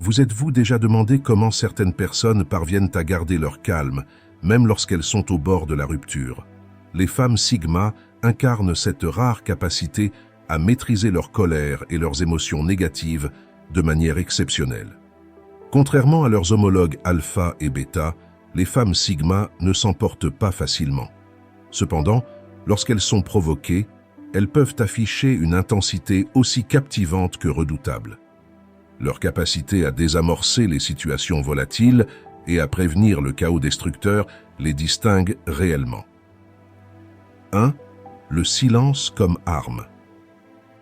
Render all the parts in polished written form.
Vous êtes-vous déjà demandé comment certaines personnes parviennent à garder leur calme, même lorsqu'elles sont au bord de la rupture? Les femmes Sigma incarnent cette rare capacité à maîtriser leur colère et leurs émotions négatives de manière exceptionnelle. Contrairement à leurs homologues alpha et bêta, les femmes Sigma ne s'emportent pas facilement. Cependant, lorsqu'elles sont provoquées, elles peuvent afficher une intensité aussi captivante que redoutable. Leur capacité à désamorcer les situations volatiles et à prévenir le chaos destructeur les distingue réellement. 1. Le silence comme arme.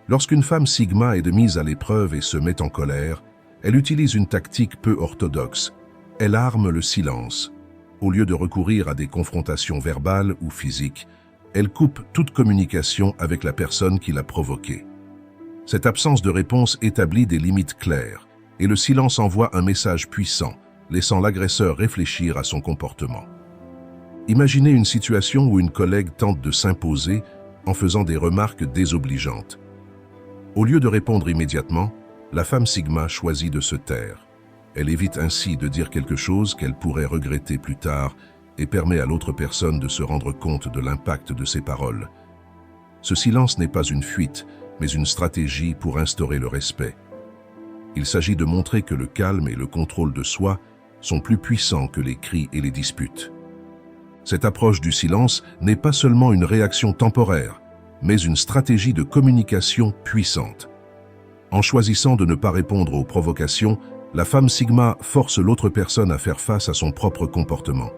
Lorsqu'une femme Sigma est mise à l'épreuve et se met en colère, elle utilise une tactique peu orthodoxe. Elle arme le silence. Au lieu de recourir à des confrontations verbales ou physiques, elle coupe toute communication avec la personne qui l'a provoquée. Cette absence de réponse établit des limites claires, et le silence envoie un message puissant, laissant l'agresseur réfléchir à son comportement. Imaginez une situation où une collègue tente de s'imposer en faisant des remarques désobligeantes. Au lieu de répondre immédiatement, la femme Sigma choisit de se taire. Elle évite ainsi de dire quelque chose qu'elle pourrait regretter plus tard et permet à l'autre personne de se rendre compte de l'impact de ses paroles. Ce silence n'est pas une fuite, mais une stratégie pour instaurer le respect. Il s'agit de montrer que le calme et le contrôle de soi sont plus puissants que les cris et les disputes. Cette approche du silence n'est pas seulement une réaction temporaire, mais une stratégie de communication puissante. En choisissant de ne pas répondre aux provocations, la femme Sigma force l'autre personne à faire face à son propre comportement.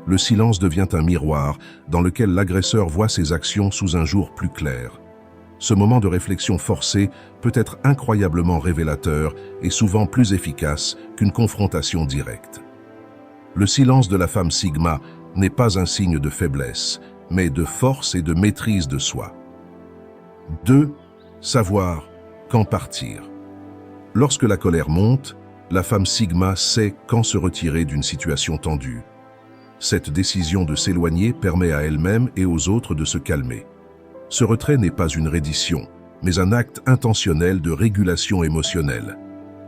Le silence devient un miroir dans lequel l'agresseur voit ses actions sous un jour plus clair. Ce moment de réflexion forcée peut être incroyablement révélateur et souvent plus efficace qu'une confrontation directe. Le silence de la femme Sigma n'est pas un signe de faiblesse, mais de force et de maîtrise de soi. 2. Savoir quand partir. Lorsque la colère monte, la femme Sigma sait quand se retirer d'une situation tendue. Cette décision de s'éloigner permet à elle-même et aux autres de se calmer. Ce retrait n'est pas une reddition, mais un acte intentionnel de régulation émotionnelle.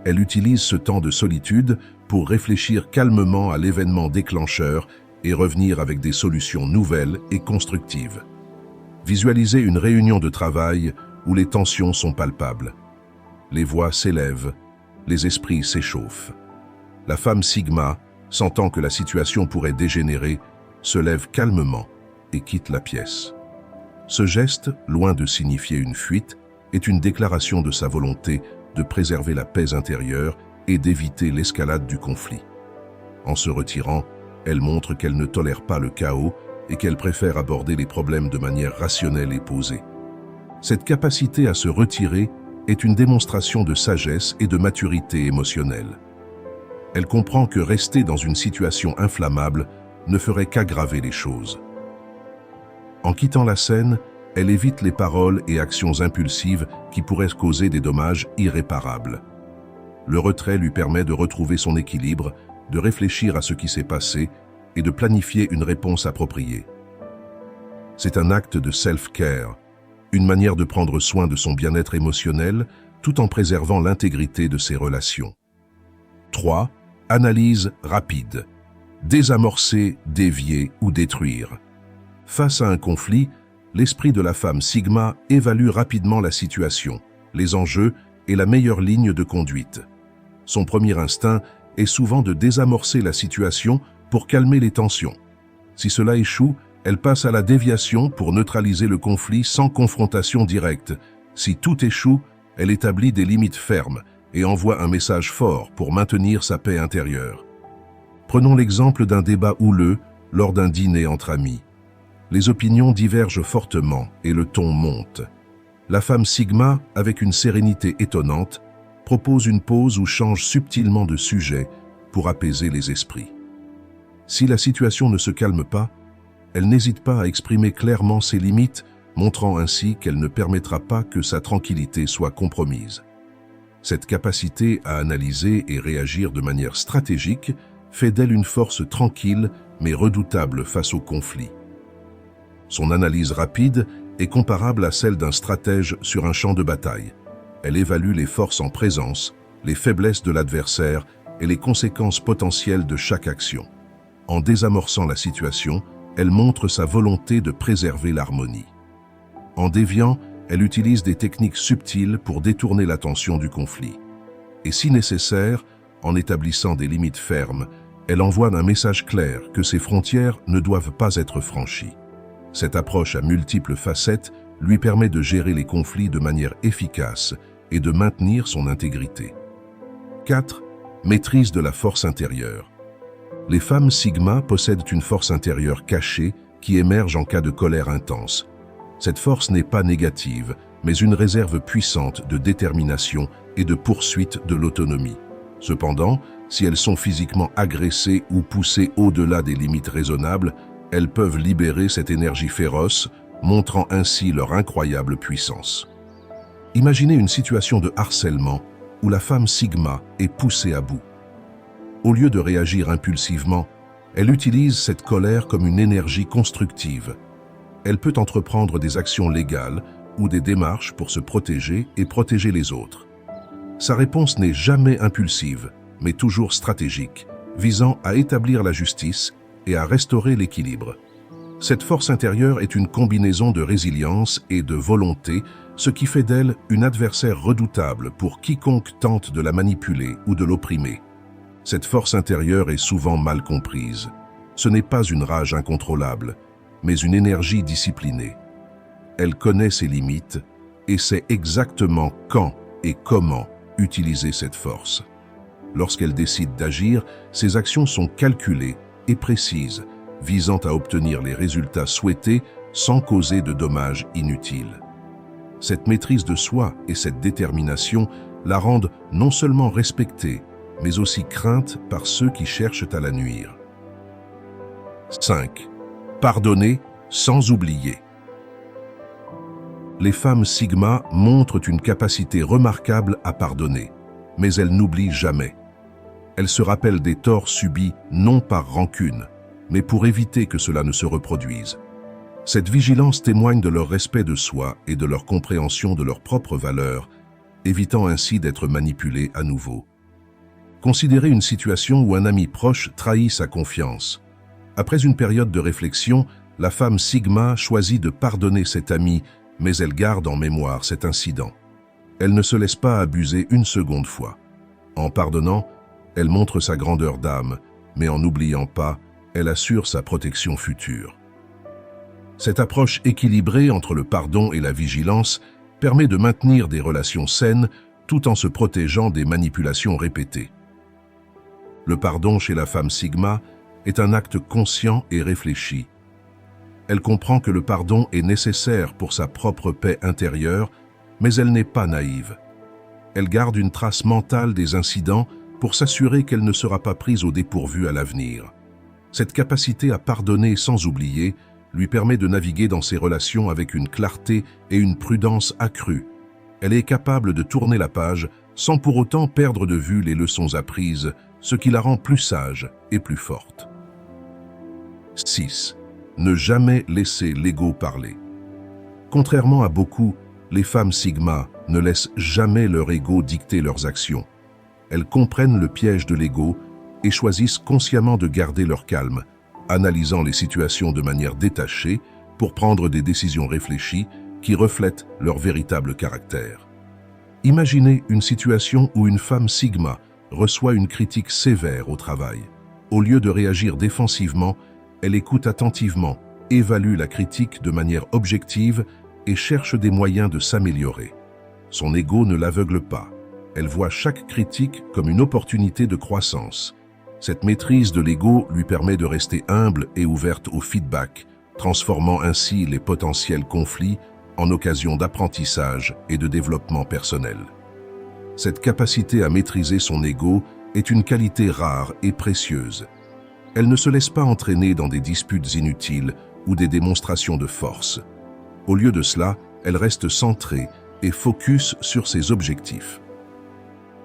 Elle utilise ce temps de solitude pour réfléchir calmement à l'événement déclencheur et revenir avec des solutions nouvelles et constructives. Visualisez une réunion de travail où les tensions sont palpables. Les voix s'élèvent, les esprits s'échauffent. La femme Sigma, sentant que la situation pourrait dégénérer, se lève calmement et quitte la pièce. Ce geste, loin de signifier une fuite, est une déclaration de sa volonté de préserver la paix intérieure et d'éviter l'escalade du conflit. En se retirant, elle montre qu'elle ne tolère pas le chaos et qu'elle préfère aborder les problèmes de manière rationnelle et posée. Cette capacité à se retirer est une démonstration de sagesse et de maturité émotionnelle. Elle comprend que rester dans une situation inflammable ne ferait qu'aggraver les choses. En quittant la scène, elle évite les paroles et actions impulsives qui pourraient causer des dommages irréparables. Le retrait lui permet de retrouver son équilibre, de réfléchir à ce qui s'est passé et de planifier une réponse appropriée. C'est un acte de self-care, une manière de prendre soin de son bien-être émotionnel tout en préservant l'intégrité de ses relations. 3. Analyse rapide. Désamorcer, dévier ou détruire. Face à un conflit, l'esprit de la femme Sigma évalue rapidement la situation, les enjeux et la meilleure ligne de conduite. Son premier instinct est souvent de désamorcer la situation pour calmer les tensions. Si cela échoue, elle passe à la déviation pour neutraliser le conflit sans confrontation directe. Si tout échoue, elle établit des limites fermes et envoie un message fort pour maintenir sa paix intérieure. Prenons l'exemple d'un débat houleux lors d'un dîner entre amis. Les opinions divergent fortement et le ton monte. La femme Sigma, avec une sérénité étonnante, propose une pause ou change subtilement de sujet pour apaiser les esprits. Si la situation ne se calme pas, elle n'hésite pas à exprimer clairement ses limites, montrant ainsi qu'elle ne permettra pas que sa tranquillité soit compromise. Cette capacité à analyser et réagir de manière stratégique fait d'elle une force tranquille mais redoutable face au conflit. Son analyse rapide est comparable à celle d'un stratège sur un champ de bataille. Elle évalue les forces en présence les faiblesses de l'adversaire et les conséquences potentielles de chaque action. En désamorçant la situation, elle montre sa volonté de préserver l'harmonie. En déviant, elle utilise des techniques subtiles pour détourner l'attention du conflit. Et si nécessaire, en établissant des limites fermes, elle envoie un message clair que ces frontières ne doivent pas être franchies. Cette approche à multiples facettes lui permet de gérer les conflits de manière efficace et de maintenir son intégrité. 4. Maîtrise de la force intérieure. Les femmes Sigma possèdent une force intérieure cachée qui émerge en cas de colère intense. Cette force n'est pas négative, mais une réserve puissante de détermination et de poursuite de l'autonomie. Cependant, si elles sont physiquement agressées ou poussées au-delà des limites raisonnables, elles peuvent libérer cette énergie féroce, montrant ainsi leur incroyable puissance. Imaginez une situation de harcèlement où la femme Sigma est poussée à bout. Au lieu de réagir impulsivement, elle utilise cette colère comme une énergie constructive. Elle peut entreprendre des actions légales ou des démarches pour se protéger et protéger les autres. Sa réponse n'est jamais impulsive, mais toujours stratégique, visant à établir la justice et à restaurer l'équilibre. Cette force intérieure est une combinaison de résilience et de volonté, ce qui fait d'elle une adversaire redoutable pour quiconque tente de la manipuler ou de l'opprimer. Cette force intérieure est souvent mal comprise. Ce n'est pas une rage incontrôlable, mais une énergie disciplinée. Elle connaît ses limites et sait exactement quand et comment utiliser cette force. Lorsqu'elle décide d'agir, ses actions sont calculées et précises, visant à obtenir les résultats souhaités sans causer de dommages inutiles. Cette maîtrise de soi et cette détermination la rendent non seulement respectée, mais aussi crainte par ceux qui cherchent à la nuire. 5. Pardonner sans oublier. Les femmes Sigma montrent une capacité remarquable à pardonner, mais elles n'oublient jamais. Elles se rappellent des torts subis non par rancune, mais pour éviter que cela ne se reproduise. Cette vigilance témoigne de leur respect de soi et de leur compréhension de leurs propres valeurs, évitant ainsi d'être manipulées à nouveau. Considérez une situation où un ami proche trahit sa confiance. Après une période de réflexion, la femme Sigma choisit de pardonner cet ami, mais elle garde en mémoire cet incident. Elle ne se laisse pas abuser une seconde fois. En pardonnant, elle montre sa grandeur d'âme, mais en n'oubliant pas, elle assure sa protection future. Cette approche équilibrée entre le pardon et la vigilance permet de maintenir des relations saines tout en se protégeant des manipulations répétées. Le pardon chez la femme Sigma est un acte conscient et réfléchi. Elle comprend que le pardon est nécessaire pour sa propre paix intérieure, mais elle n'est pas naïve. Elle garde une trace mentale des incidents pour s'assurer qu'elle ne sera pas prise au dépourvu à l'avenir. Cette capacité à pardonner sans oublier lui permet de naviguer dans ses relations avec une clarté et une prudence accrues. Elle est capable de tourner la page sans pour autant perdre de vue les leçons apprises, ce qui la rend plus sage et plus forte. 6. Ne jamais laisser l'ego parler. Contrairement à beaucoup, les femmes Sigma ne laissent jamais leur ego dicter leurs actions. Elles comprennent le piège de l'ego et choisissent consciemment de garder leur calme, analysant les situations de manière détachée pour prendre des décisions réfléchies qui reflètent leur véritable caractère. Imaginez une situation où une femme Sigma reçoit une critique sévère au travail. Au lieu de réagir défensivement, elle écoute attentivement, évalue la critique de manière objective et cherche des moyens de s'améliorer. Son ego ne l'aveugle pas. Elle voit chaque critique comme une opportunité de croissance. Cette maîtrise de l'ego lui permet de rester humble et ouverte au feedback, transformant ainsi les potentiels conflits en occasion d'apprentissage et de développement personnel. Cette capacité à maîtriser son ego est une qualité rare et précieuse. Elle ne se laisse pas entraîner dans des disputes inutiles ou des démonstrations de force. Au lieu de cela, elle reste centrée et focus sur ses objectifs.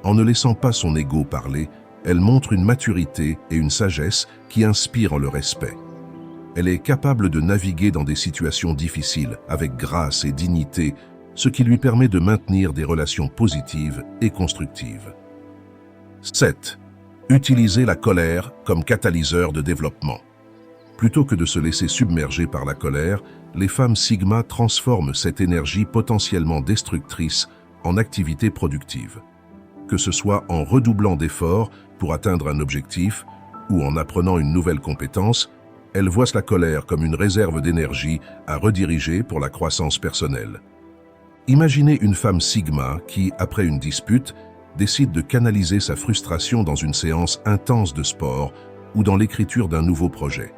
En ne laissant pas son ego parler, elle montre une maturité et une sagesse qui inspirent le respect. Elle est capable de naviguer dans des situations difficiles avec grâce et dignité, ce qui lui permet de maintenir des relations positives et constructives. 7. Utilisez la colère comme catalyseur de développement. Plutôt que de se laisser submerger par la colère, les femmes Sigma transforment cette énergie potentiellement destructrice en activité productive. Que ce soit en redoublant d'efforts pour atteindre un objectif ou en apprenant une nouvelle compétence, elles voient la colère comme une réserve d'énergie à rediriger pour la croissance personnelle. Imaginez une femme Sigma qui, après une dispute, décide de canaliser sa frustration dans une séance intense de sport ou dans l'écriture d'un nouveau projet.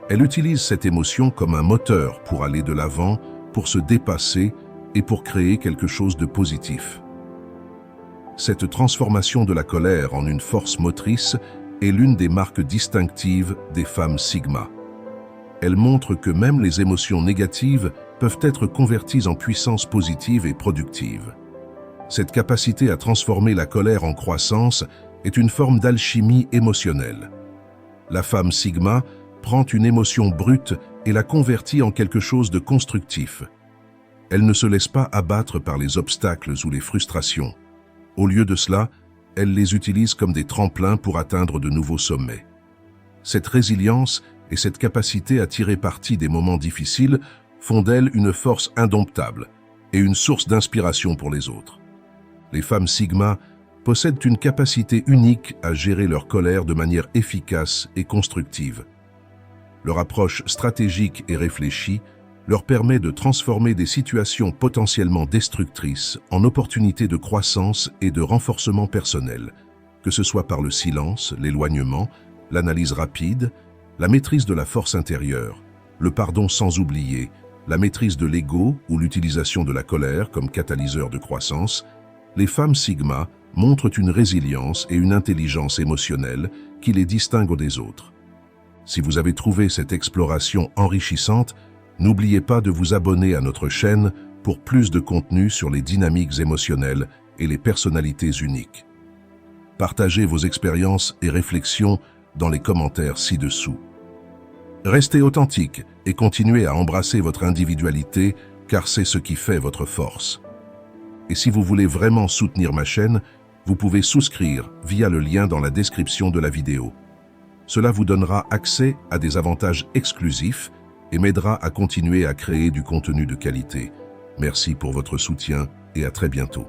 Elle utilise cette émotion comme un moteur pour aller de l'avant, pour se dépasser et pour créer quelque chose de positif. Cette transformation de la colère en une force motrice est l'une des marques distinctives des femmes Sigma. Elle montre que même les émotions négatives peuvent être converties en puissance positive et productive. Cette capacité à transformer la colère en croissance est une forme d'alchimie émotionnelle. La femme Sigma prend une émotion brute et la convertit en quelque chose de constructif. Elle ne se laisse pas abattre par les obstacles ou les frustrations. Au lieu de cela, elle les utilise comme des tremplins pour atteindre de nouveaux sommets. Cette résilience et cette capacité à tirer parti des moments difficiles font d'elle une force indomptable et une source d'inspiration pour les autres. Les femmes Sigma possèdent une capacité unique à gérer leur colère de manière efficace et constructive. Leur approche stratégique et réfléchie leur permet de transformer des situations potentiellement destructrices en opportunités de croissance et de renforcement personnel, que ce soit par le silence, l'éloignement, l'analyse rapide, la maîtrise de la force intérieure, le pardon sans oublier, la maîtrise de l'ego ou l'utilisation de la colère comme catalyseur de croissance. Les femmes Sigma montrent une résilience et une intelligence émotionnelle qui les distinguent des autres. Si vous avez trouvé cette exploration enrichissante, n'oubliez pas de vous abonner à notre chaîne pour plus de contenu sur les dynamiques émotionnelles et les personnalités uniques. Partagez vos expériences et réflexions dans les commentaires ci-dessous. Restez authentique et continuez à embrasser votre individualité car c'est ce qui fait votre force. Et si vous voulez vraiment soutenir ma chaîne, vous pouvez souscrire via le lien dans la description de la vidéo. Cela vous donnera accès à des avantages exclusifs et m'aidera à continuer à créer du contenu de qualité. Merci pour votre soutien et à très bientôt.